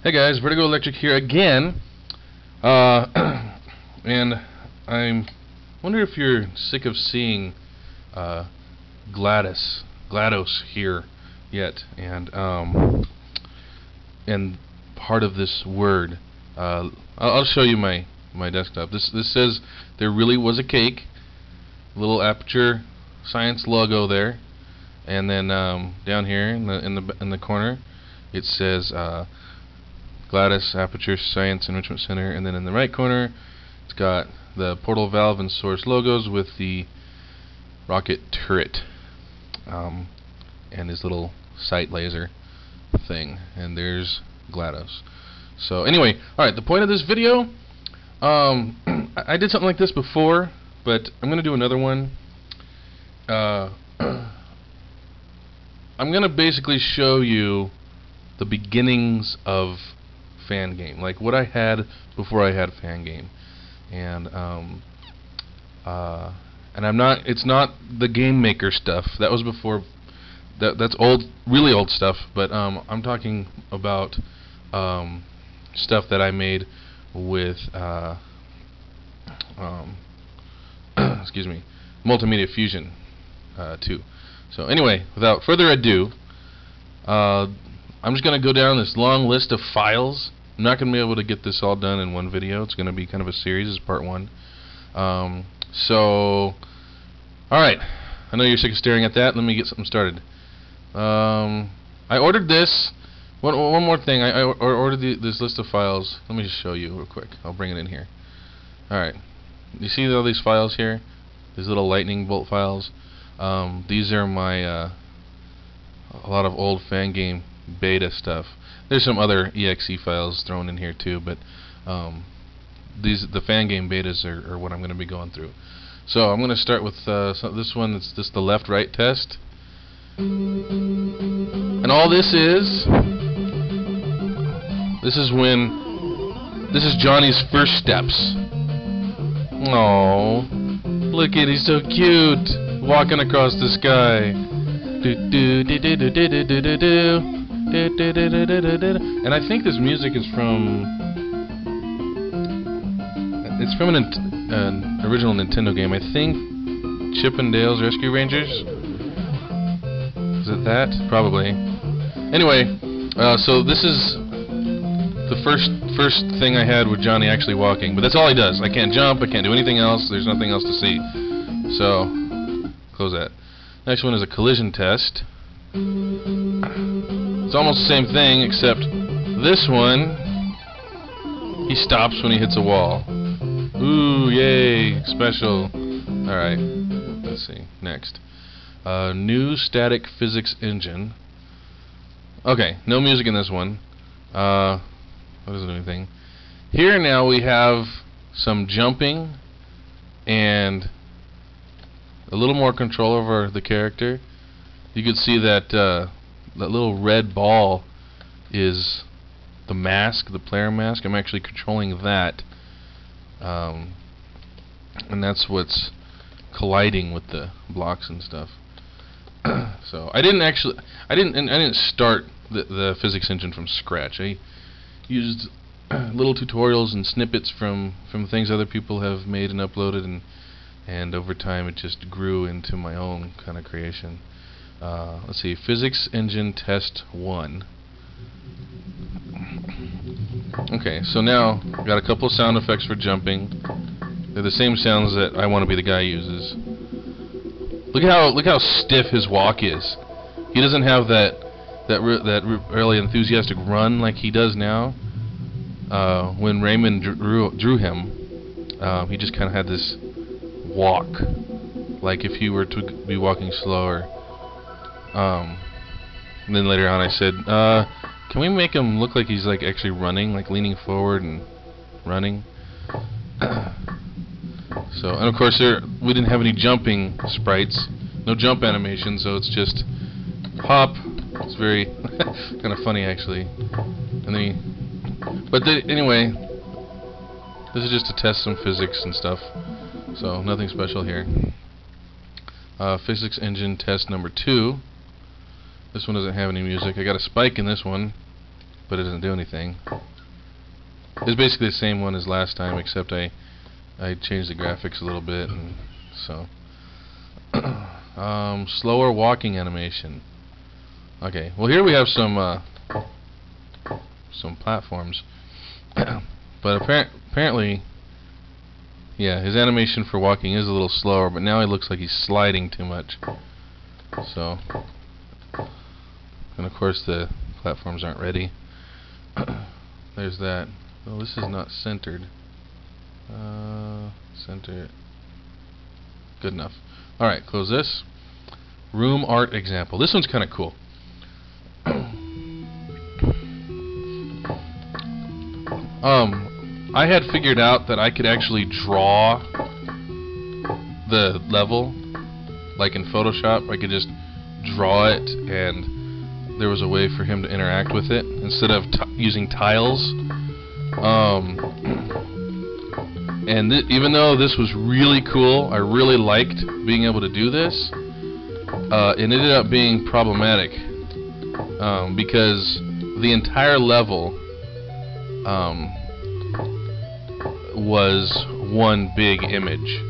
Hey guys, Vertigo Electric here again, and I'm wonder if you're sick of seeing GLaDOS here yet, and part of this word. I'll show you my desktop. This says there really was a cake, little Aperture Science logo there, and then down here in the corner it says GLaDOS Aperture Science Enrichment Center, and then in the right corner it's got the portal valve and source logos with the rocket turret and his little sight laser thing, and there's GLaDOS. So anyway, alright, the point of this video, I did something like this before, but I'm going to do another one. I'm going to basically show you the beginnings of Fangame, like what I had before I had Fangame, and I'm not. It's not the Game Maker stuff. That was before. That's old, really old stuff. But I'm talking about stuff that I made with excuse me, Multimedia Fusion 2. So anyway, without further ado, I'm just going to go down this long list of files. I'm not going to be able to get this all done in one video. It's going to be kind of a series. This is part one. So, alright. I know you're sick of staring at that. Let me get something started. I ordered this. One more thing. I ordered this list of files. Let me just show you real quick. I'll bring it in here. Alright. You see all these files here? These little lightning bolt files. These are my a lot of old Fangame beta stuff. There's some other exe files thrown in here too, but the Fangame betas are what I'm going to be going through. So I'm going to start with this one. It's just the left-right test, and all this is Johnny's first steps. Oh, look at, he's so cute, walking across the sky. And I think this music is from an original Nintendo game. I think Chip and Dale's Rescue Rangers. Is it that? Probably. Anyway, so this is the first thing I had with Johnny actually walking, but that's all he does. I can't jump, I can't do anything else, there's nothing else to see. So, close that. Next one is a collision test. It's almost the same thing, except this one, he stops when he hits a wall. Ooh, yay, special. Alright, let's see, next. New static physics engine. Okay, no music in this one. What doesn't do anything. Here now we have some jumping and a little more control over the character. You can see that that little red ball is the mask, the player mask. I'm actually controlling that, and that's what's colliding with the blocks and stuff. So I didn't start the physics engine from scratch. I used little tutorials and snippets from things other people have made and uploaded, and over time it just grew into my own kind of creation. Let's see, Physics Engine Test 1. Okay, so now I've got a couple of sound effects for jumping. They're the same sounds that I Want to Be the Guy uses. Look how stiff his walk is. He doesn't have that really enthusiastic run like he does now. When Raymond drew him, he just kind of had this walk, like if he were to be walking slower. And then later on I said, can we make him look like he's like actually running, like leaning forward and running? So, and of course we didn't have any jumping sprites, no jump animation, so it's just hop. It's very kind of funny actually. And then, anyway, this is just to test some physics and stuff, so nothing special here. Physics engine test number 2. This one doesn't have any music. I got a spike in this one. but it doesn't do anything. It's basically the same one as last time, except I changed the graphics a little bit, and so slower walking animation. Okay, well here we have some platforms, but apparently, yeah, his animation for walking is a little slower, but now he looks like he's sliding too much. So, and of course the platforms aren't ready. There's that. Oh, this is not centered. Center it. Good enough. Alright, close this. Room art example. This one's kind of cool. I had figured out that I could actually draw the level, like in Photoshop. I could just draw it, and there was a way for him to interact with it instead of using tiles. And even though this was really cool, I really liked being able to do this, it ended up being problematic because the entire level was one big image,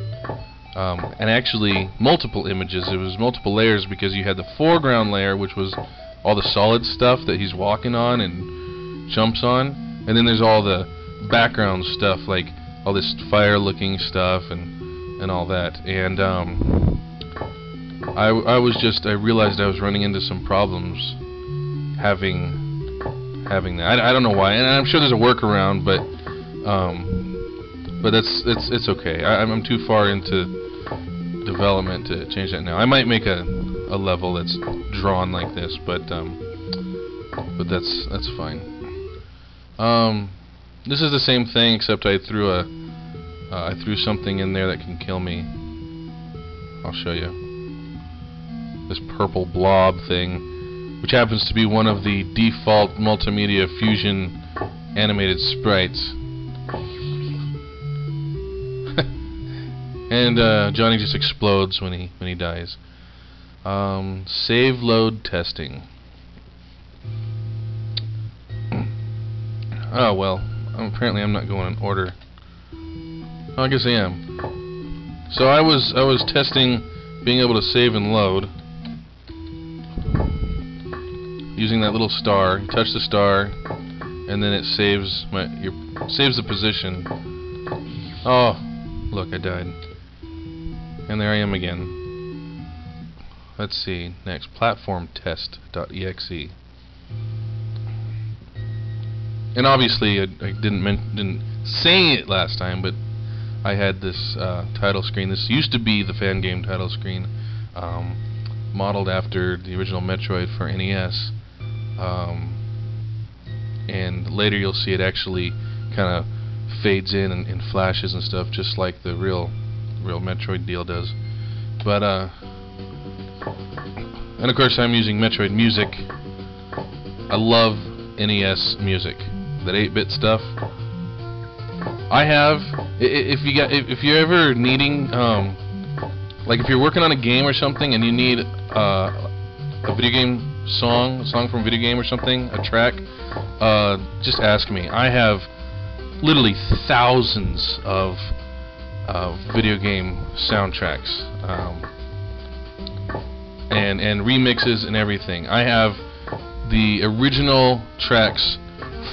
and actually multiple images. It was multiple layers because you had the foreground layer, which was all the solid stuff that he's walking on and jumps on, and then there's all the background stuff, like all this fire looking stuff and all that. And I realized I was running into some problems having that. I don't know why, and I'm sure there's a workaround, but it's okay. I'm too far into development to change that now. I might make a level that's drawn like this, but that's fine. This is the same thing, except I threw something in there that can kill me. I'll show you. This purple blob thing, which happens to be one of the default multimedia fusion animated sprites. And Johnny just explodes when he dies. Save load testing. Oh well, apparently I'm not going in order. Oh, I guess I am. So I was testing being able to save and load using that little star. You touch the star, and then it saves the position. Oh, look, I died. And there I am again. Let's see, next, platformtest.exe. And obviously I didn't say it last time, but I had this title screen. This used to be the Fangame title screen, modeled after the original Metroid for NES. And later you'll see it actually kind of fades in and flashes and stuff, just like the real Metroid deal does. But and of course I'm using Metroid music. I love NES music, that 8-bit stuff. I have, if you're ever needing, like if you're working on a game or something and you need a video game song from a video game or something, a track, just ask me. I have literally thousands of video game soundtracks, and remixes and everything. I have the original tracks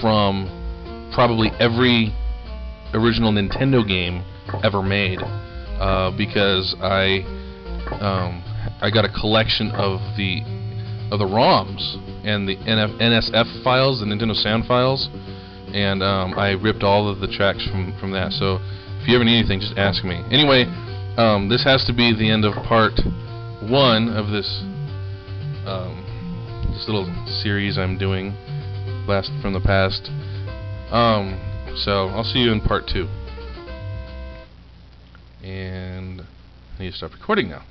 from probably every original Nintendo game ever made, because I got a collection of the ROMs and the NSF files, the Nintendo Sound files, and I ripped all of the tracks from that. So if you ever need anything, just ask me. Anyway, this has to be the end of part 1 of this little series I'm doing, blast from the past. So I'll see you in part 2. And I need to stop recording now.